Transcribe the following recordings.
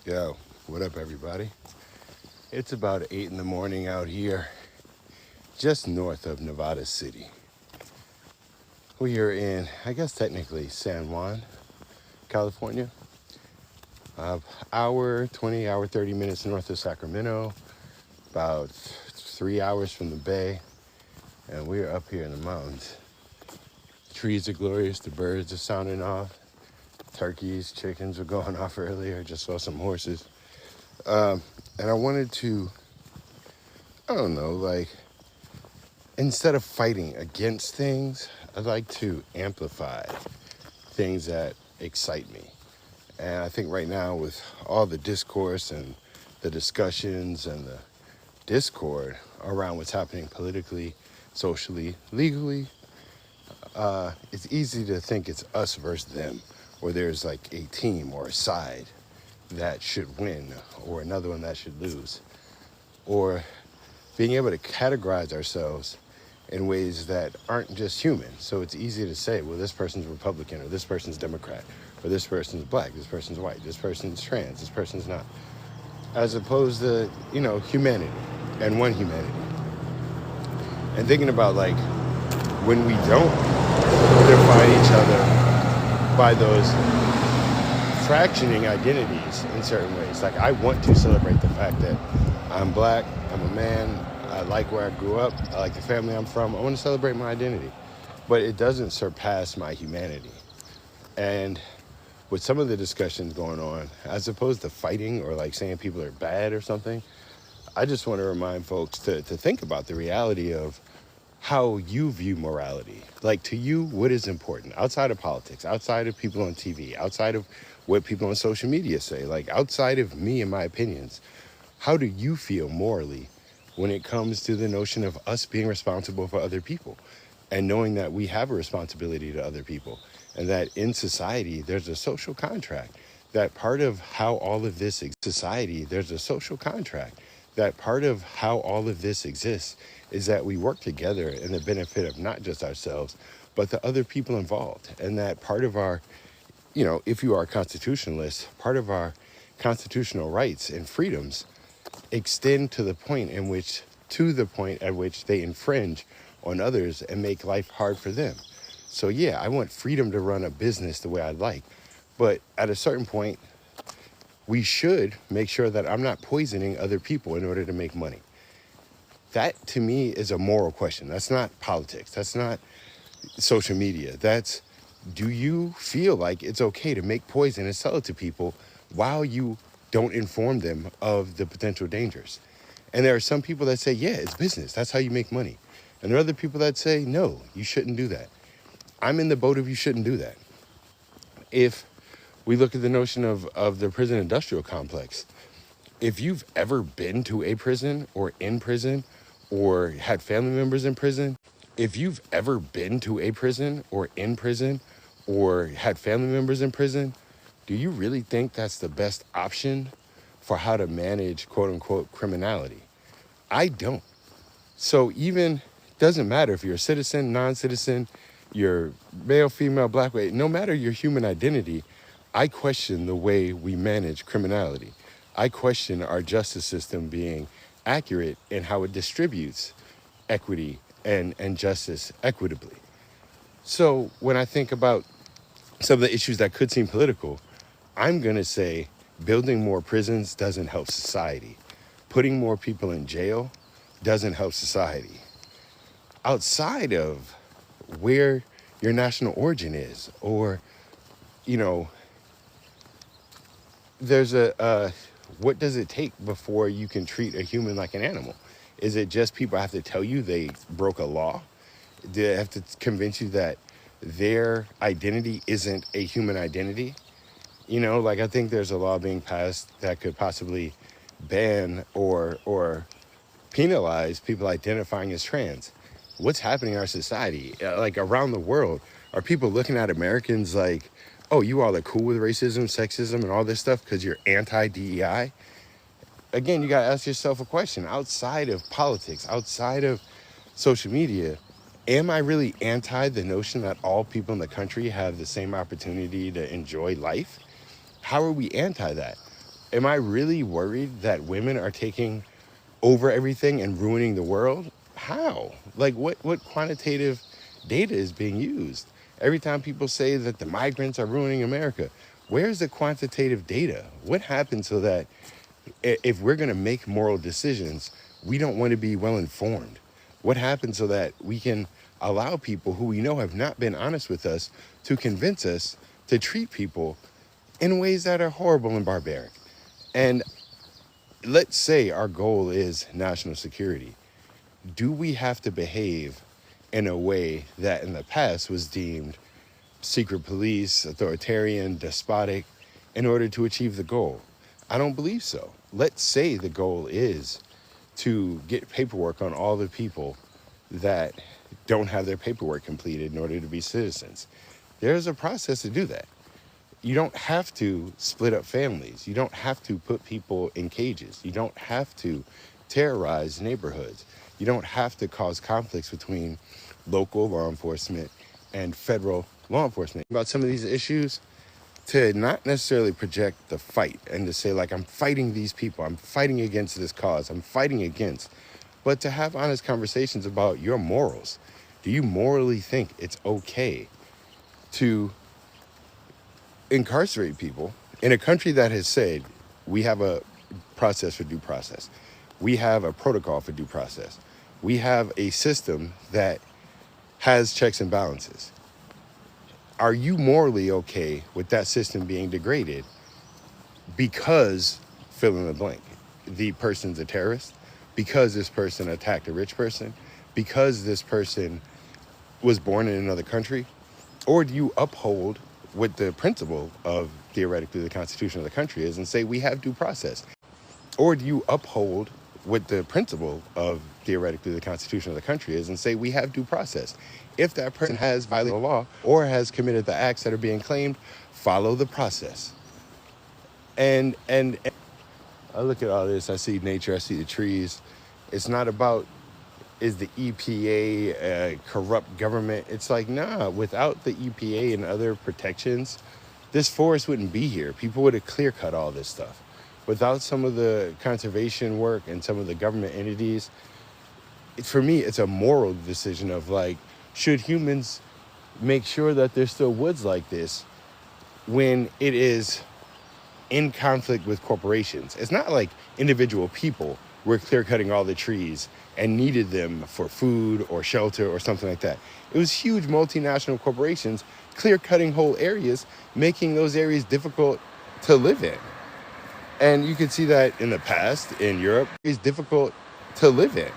Yo, what up, everybody? It's about 8 in the morning out here, just north of Nevada City. We are in, I guess technically, San Juan, California. Hour, 20, hour, 30 minutes north of Sacramento, about 3 hours from the bay, and we're up here in the mountains. The trees are glorious, the birds are sounding off, turkeys, chickens were going off earlier, just saw some horses. And I wanted to, I don't know, instead of fighting against things, I'd like to amplify things that excite me. And I think right now, with all the discourse and the discussions and the discord around what's happening politically, socially, legally, it's easy to think it's us versus them, or there's like a team or a side that should win or another one that should lose, or being able to categorize ourselves in ways that aren't just human. So it's easy to say, well, this person's Republican, or this person's Democrat, or this person's black, this person's white, this person's trans, this person's not. As opposed to, humanity and one humanity. And thinking about when we don't define each other by those fractioning identities in certain ways. Like, I want to celebrate the fact that I'm black, I'm a man, I like where I grew up, I like the family I'm from, I want to celebrate my identity. But it doesn't surpass my humanity. And with some of the discussions going on, as opposed to fighting or saying people are bad or something, I just want to remind folks to think about the reality of how you view morality. Like, to you, what is important outside of politics, outside of people on TV, outside of what people on social media say, outside of me and my opinions. How do you feel morally when it comes to the notion of us being responsible for other people, and knowing that we have a responsibility to other people, and that in society there's a social contract, that part of how all of this exists is that we work together in the benefit of not just ourselves, but the other people involved. And that part of our, if you are a constitutionalist, part of our constitutional rights and freedoms extend to the point at which they infringe on others and make life hard for them. So yeah, I want freedom to run a business the way I like, but at a certain point, we should make sure that I'm not poisoning other people in order to make money. That, to me, is a moral question. That's not politics. That's not social media. That's, do you feel like it's okay to make poison and sell it to people while you don't inform them of the potential dangers? And there are some people that say, yeah, it's business. That's how you make money. And there are other people that say, no, you shouldn't do that. I'm in the boat of you shouldn't do that. If we look at the notion of the prison industrial complex, if you've ever been to a prison or in prison or had family members in prison, do you really think that's the best option for how to manage quote unquote criminality? I don't. So even, doesn't matter if you're a citizen, non-citizen, you're male, female, black, white, no matter your human identity, I question the way we manage criminality. I question our justice system being accurate in how it distributes equity and justice equitably. So when I think about some of the issues that could seem political, I'm going to say building more prisons doesn't help society. Putting more people in jail doesn't help society. Outside of where your national origin is, or, there's what does it take before you can treat a human like an animal? Is it just people have to tell you they broke a law? Do they have to convince you that their identity isn't a human identity? I think there's a law being passed that could possibly ban or penalize people identifying as trans. What's happening in our society? Around the world, are people looking at Americans like, oh, you all are cool with racism, sexism, and all this stuff because you're anti-DEI? Again, you got to ask yourself a question. Outside of politics, outside of social media, am I really anti the notion that all people in the country have the same opportunity to enjoy life? How are we anti that? Am I really worried that women are taking over everything and ruining the world? How? Like what quantitative data is being used? Every time people say that the migrants are ruining America, where's the quantitative data? What happens so that if we're going to make moral decisions, we don't want to be well informed? What happens so that we can allow people who we know have not been honest with us to convince us to treat people in ways that are horrible and barbaric? And let's say our goal is national security. Do we have to behave in a way that in the past was deemed secret police, authoritarian, despotic, in order to achieve the goal? I don't believe so. Let's say the goal is to get paperwork on all the people that don't have their paperwork completed in order to be citizens. There's a process to do that. You don't have to split up families. You don't have to put people in cages. You don't have to terrorize neighborhoods. You don't have to cause conflicts between local law enforcement and federal law enforcement. About some of these issues, to not necessarily project the fight and to say, like, I'm fighting these people, I'm fighting against this cause, I'm fighting against, but to have honest conversations about your morals. Do you morally think it's okay to incarcerate people in a country that has said we have a process for due process, we have a protocol for due process, we have a system that has checks and balances? Are you morally okay with that system being degraded because, fill in the blank, the person's a terrorist, because this person attacked a rich person, because this person was born in another country? Or do you uphold what the principle of theoretically the Constitution of the country is and say we have due process? Or do you uphold what the principle of theoretically the Constitution of the country is and say we have due process? If that person has violated the law or has committed the acts that are being claimed, follow the process. And I look at all this, I see nature, I see the trees. It's not about, is the EPA a corrupt government? It's like, nah, without the EPA and other protections, this forest wouldn't be here. People would have clear cut all this stuff. Without some of the conservation work and some of the government entities, for me, it's a moral decision of like, should humans make sure that there's still woods like this when it is in conflict with corporations? It's not like individual people were clear cutting all the trees and needed them for food or shelter or something like that. It was huge multinational corporations clear cutting whole areas, making those areas difficult to live in. And you can see that in the past in Europe, it's difficult to live in.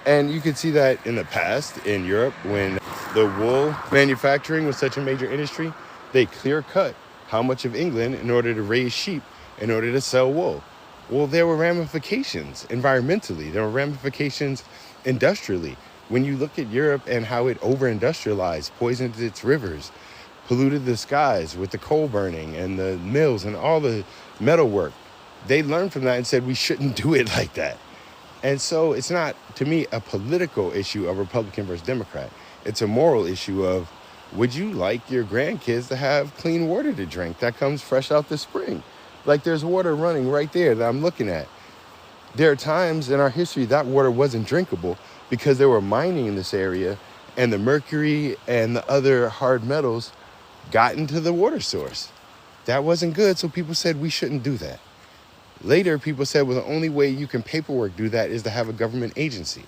And you can see that in the past in Europe when the wool manufacturing was such a major industry, they clear cut how much of England in order to raise sheep, in order to sell wool. Well, there were ramifications environmentally, there were ramifications industrially. When you look at Europe and how it over-industrialized, poisoned its rivers, polluted the skies with the coal burning and the mills and all the metal work, they learned from that and said we shouldn't do it like that. And so it's not, to me, a political issue of Republican versus Democrat. It's a moral issue of, would you like your grandkids to have clean water to drink that comes fresh out the spring? Like there's water running right there that I'm looking at. There are times in our history that water wasn't drinkable because they were mining in this area and the mercury and the other hard metals got into the water source. That wasn't good, so people said we shouldn't do that. Later, people said, well, the only way you can paperwork do that is to have a government agency.